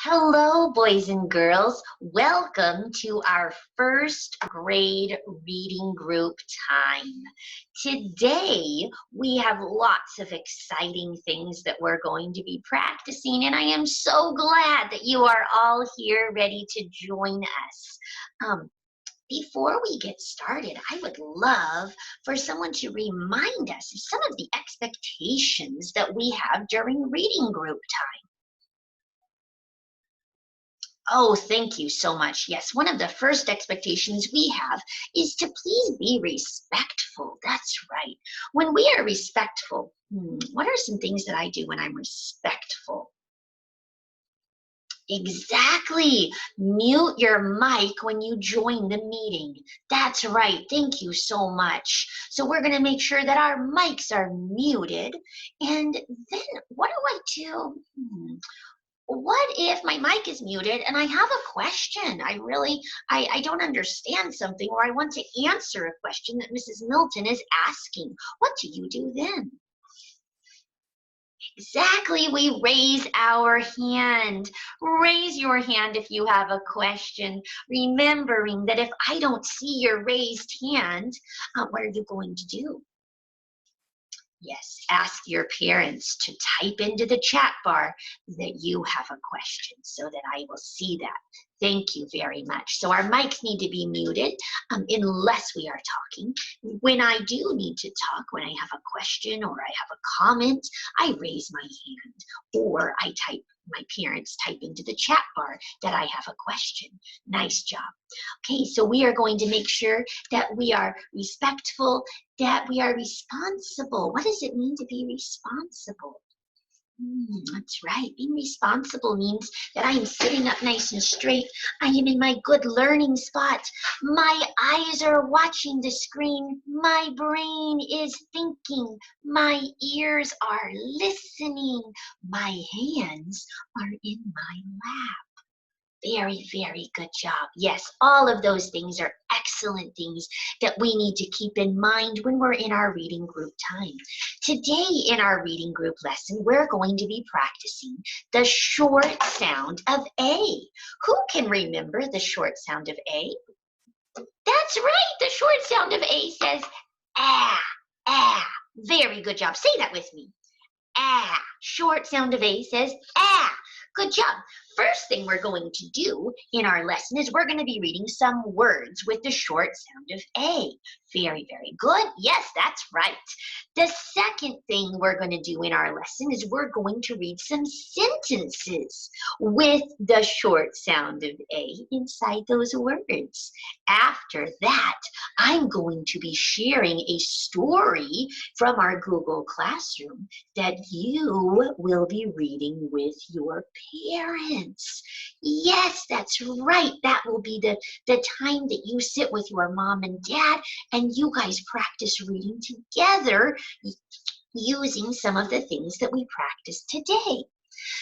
Hello, boys and girls. Welcome to our first grade reading group time. Today, we have lots of exciting things that we're going to be practicing, and I am so glad that you are all here ready to join us. Before we get started, I would love for someone to remind us of some of the expectations that we have during reading group time. Oh, thank you so much. Yes, one of the first expectations we have is to please be respectful. That's right. When we are respectful, what are some things that I do when I'm respectful? Exactly. Mute your mic when you join the meeting. That's right. Thank you so much. So we're going to make sure that our mics are muted. And then what do I do? What if my mic is muted and I have a question? I don't understand something, or I want to answer a question that Mrs. Milton is asking. What do you do then? Exactly, we raise our hand. Raise your hand if you have a question, remembering that if I don't see your raised hand, what are you going to do? Yes, ask your parents to type into the chat bar that you have a question so that I will see that. Thank you very much. So our mics need to be muted unless we are talking. When I do need to talk, when I have a question or I have a comment, I raise my hand or my parents type into the chat bar that I have a question. Nice job. Okay, so we are going to make sure that we are respectful, that we are responsible. What does it mean to be responsible? That's right. Being responsible means that I am sitting up nice and straight. I am in my good learning spot. My eyes are watching the screen. My brain is thinking. My ears are listening. My hands are in my lap. Very, very good job. Yes, all of those things are excellent things that we need to keep in mind when we're in our reading group time. Today in our reading group lesson, we're going to be practicing the short sound of A. Who can remember the short sound of A? That's right, the short sound of A says ah, ah. Very good job. Say that with me. Ah. Short sound of A says ah. Good job. First thing we're going to do in our lesson is we're going to be reading some words with the short sound of A. Very, very good. Yes, that's right. The second thing we're going to do in our lesson is we're going to read some sentences with the short sound of A inside those words. After that, I'm going to be sharing a story from our Google Classroom that you will be reading with your parents. Yes, that's right. That will be the time that you sit with your mom and dad and you guys practice reading together using some of the things that we practiced today.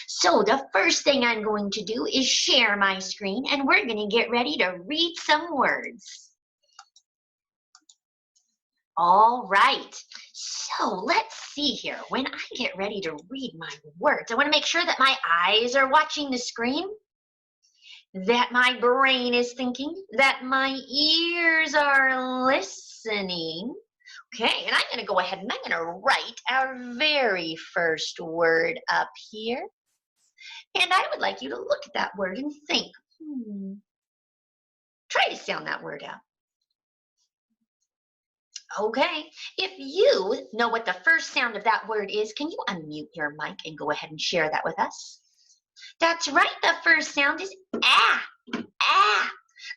So the first thing I'm going to do is share my screen and we're going to get ready to read some words. All right, so let's see here. When I get ready to read my words, I want to make sure that my eyes are watching the screen, that my brain is thinking, that my ears are listening. Okay, and I'm going to go ahead and I'm going to write our very first word up here. And I would like you to look at that word and think, try to sound that word out. Okay, if you know what the first sound of that word is, can you unmute your mic and go ahead and share that with us? That's right, the first sound is ah, ah.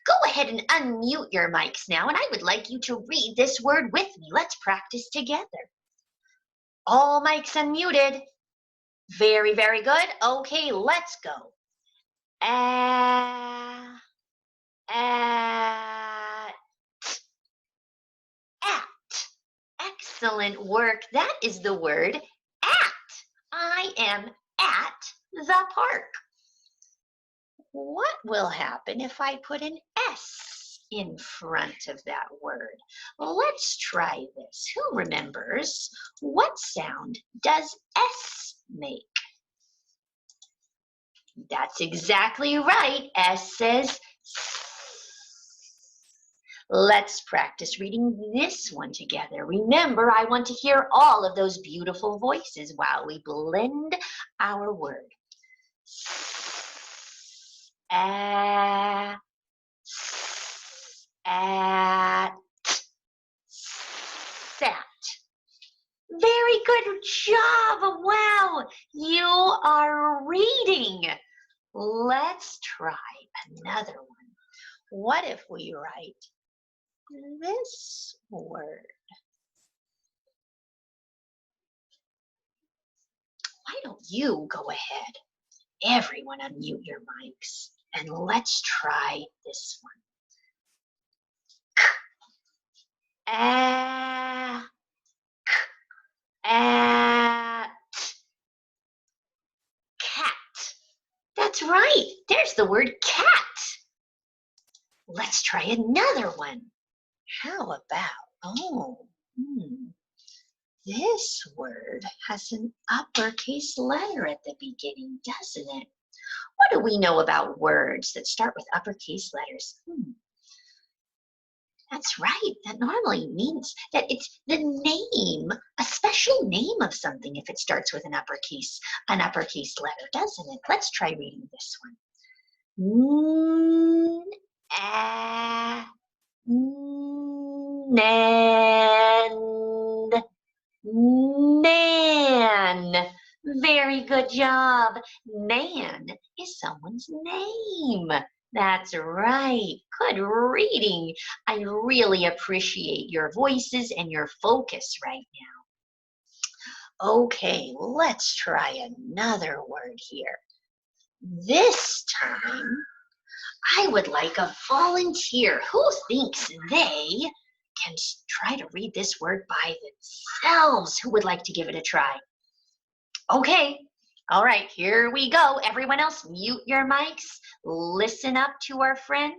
Go ahead and unmute your mics now, and I would like you to read this word with me. Let's practice together. All mics unmuted. Very, very good. Okay, let's go. Ah, ah. Excellent work. That is the word at. I am at the park. What will happen if I put an S in front of that word? Let's try this. Who remembers what sound does S make? That's exactly right. S says S. Let's practice reading this one together. Remember, I want to hear all of those beautiful voices while we blend our word. At, at, sat. Very good job. Wow, you are reading. Let's try another one. What if we write this word? Why don't you go ahead? Everyone unmute your mics and let's try this one. At, cat. That's right. There's the word cat. Let's try another one. How about, this word has an uppercase letter at the beginning, doesn't it? What do we know about words that start with uppercase letters? That's right. That normally means that it's the name, a special name of something if it starts with an uppercase letter, doesn't it? Let's try reading this one. Nan. Very good job. Nan is someone's name. That's right. Good reading. I really appreciate your voices and your focus right now. Okay, let's try another word here. This time, I would like a volunteer who thinks they can try to read this word by themselves. Who would like to give it a try? Okay. All right, here we go. Everyone else, mute your mics. Listen up to our friend.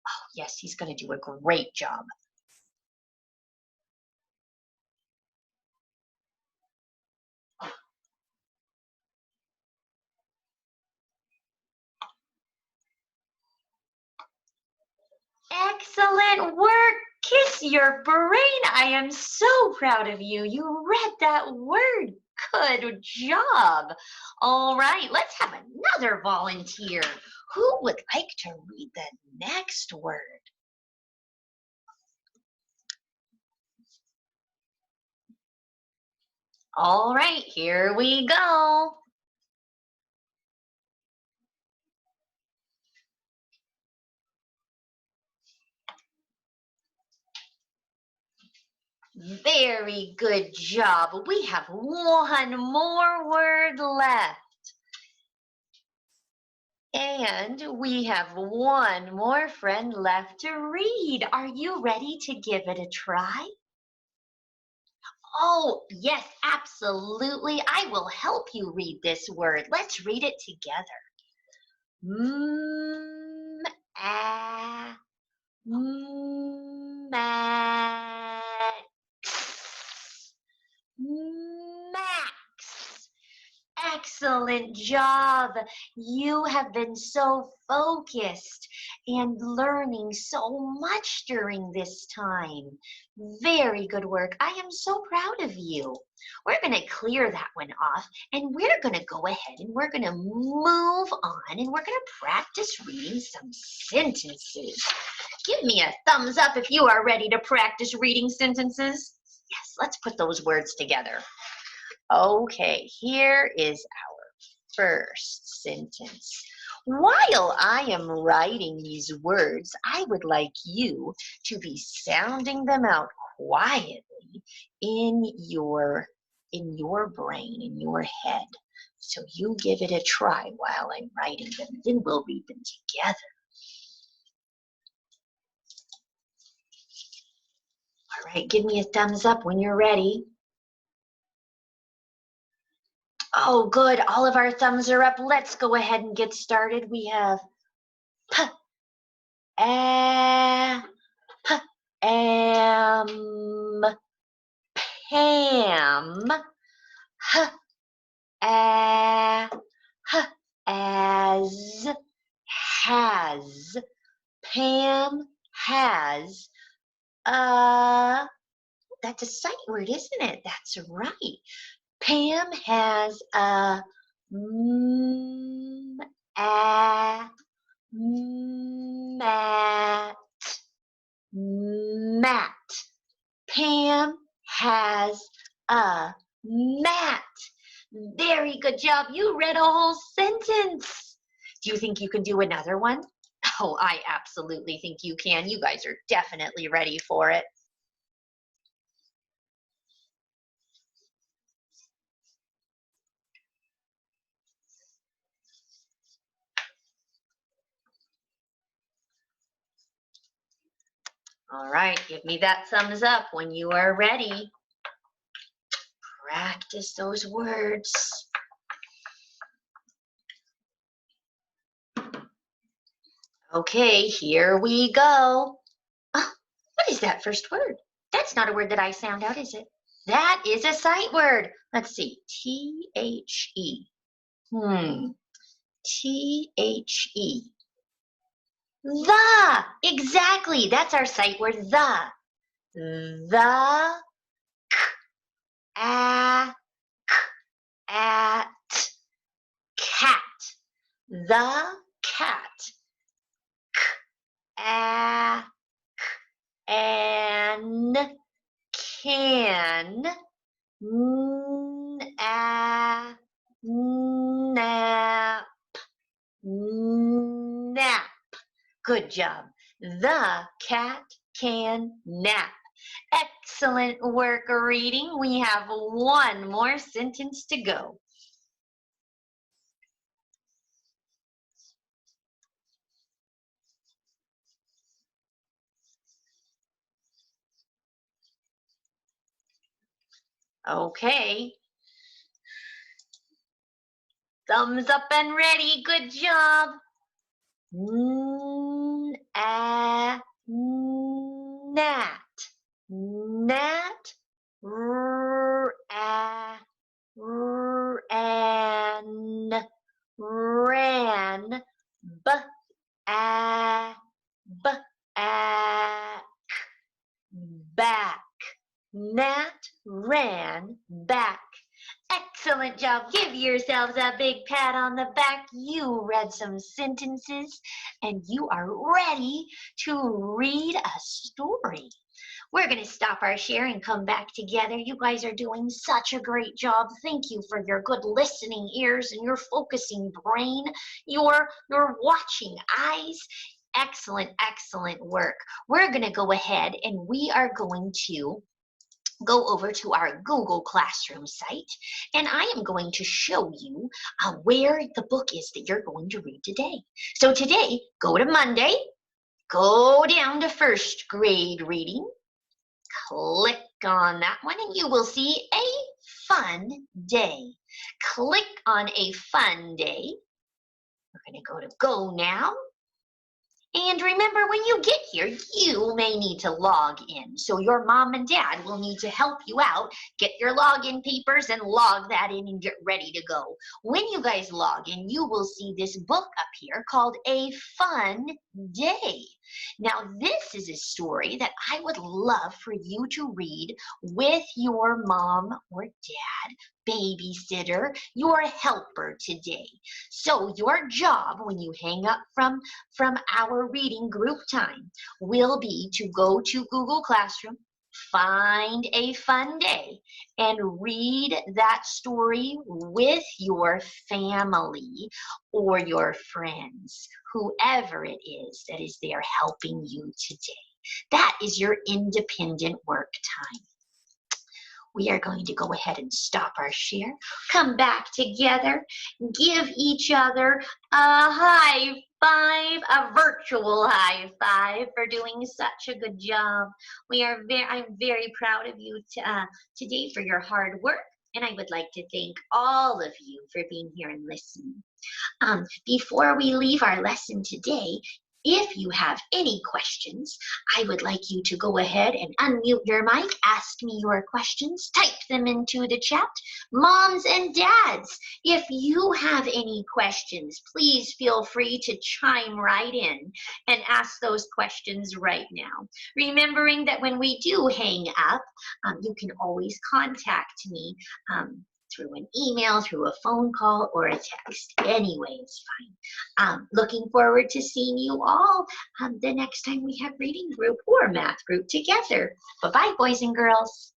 Oh, yes, he's going to do a great job. Excellent work. Kiss your brain. I am so proud of you. You read that word. Good job. All right, let's have another volunteer. Who would like to read the next word? All right, here we go. Very good job. We have one more word left. And we have one more friend left to read. Are you ready to give it a try? Oh, yes, absolutely. I will help you read this word. Let's read it together. Max. Excellent job. You have been so focused and learning so much during this time. Very good work. I am so proud of you. We're going to clear that one off and we're going to go ahead and we're going to move on and we're going to practice reading some sentences. Give me a thumbs up if you are ready to practice reading sentences. Yes, let's put those words together. Okay, here is our first sentence. While I am writing these words, I would like you to be sounding them out quietly in your brain, in your head. So you give it a try while I'm writing them, and then we'll read them together. All right, give me a thumbs up when you're ready. Oh, good. All of our thumbs are up. Let's go ahead and get started. We have p, a, p, am, Pam, h, a, h, Pam has a, that's a sight word, isn't it? That's right. Pam has a mat. Mat. Pam has a mat. Very good job. You read a whole sentence. Do you think you can do another one? Oh, I absolutely think you can. You guys are definitely ready for it. All right, give me that thumbs up when you are ready. Practice those words. Okay, here we go. Oh, what is that first word? That's not a word that I sound out, is it? That is a sight word. Let's see. T-H-E. T-H-E. The. Exactly. That's our sight word, the. The. At. Cat. The cat. An. Can. Nap. Nap. Good job. The cat can nap. Excellent work reading. We have one more sentence to go. Okay. Thumbs up and ready. Good job. Gnat. Gnat. Ran. Ran. Back. Nat ran back. Excellent job. Give yourselves a big pat on the back. You read some sentences and you are ready to read a story. We're going to stop our share and come back together. You guys are doing such a great job. Thank you for your good listening ears and your focusing brain, your watching eyes. Excellent, excellent work. We're going to go ahead and we are going to go over to our Google Classroom site, and I am going to show you where the book is that you're going to read today. So today, go to Monday, go down to first grade reading, click on that one, and you will see a fun day. Click on a fun day. We're going to go to go now. And remember, when you get here, you may need to log in. So your mom and dad will need to help you out. Get your login papers and log that in and get ready to go. When you guys log in, you will see this book up here called A Fun Day. Now, this is a story that I would love for you to read with your mom or dad, babysitter, your helper today. So your job when you hang up from our reading group time will be to go to Google Classroom, find a fun day, and read that story with your family or your friends, whoever it is that is there helping you today. That is your independent work time. We are going to go ahead and stop our share, come back together, give each other a high five, a virtual high five for doing such a good job. I'm very proud of you today for your hard work, and I would like to thank all of you for being here and listening. Before we leave our lesson today, If you have any questions, I would like you to go ahead and unmute your mic, ask me your questions, type them into the chat. Moms and dads, if you have any questions, please feel free to chime right in and ask those questions right now. Remembering that when we do hang up, you can always contact me through an email, through a phone call, or a text. Any way is fine. Looking forward to seeing you all the next time we have reading group or math group together. Bye-bye, boys and girls.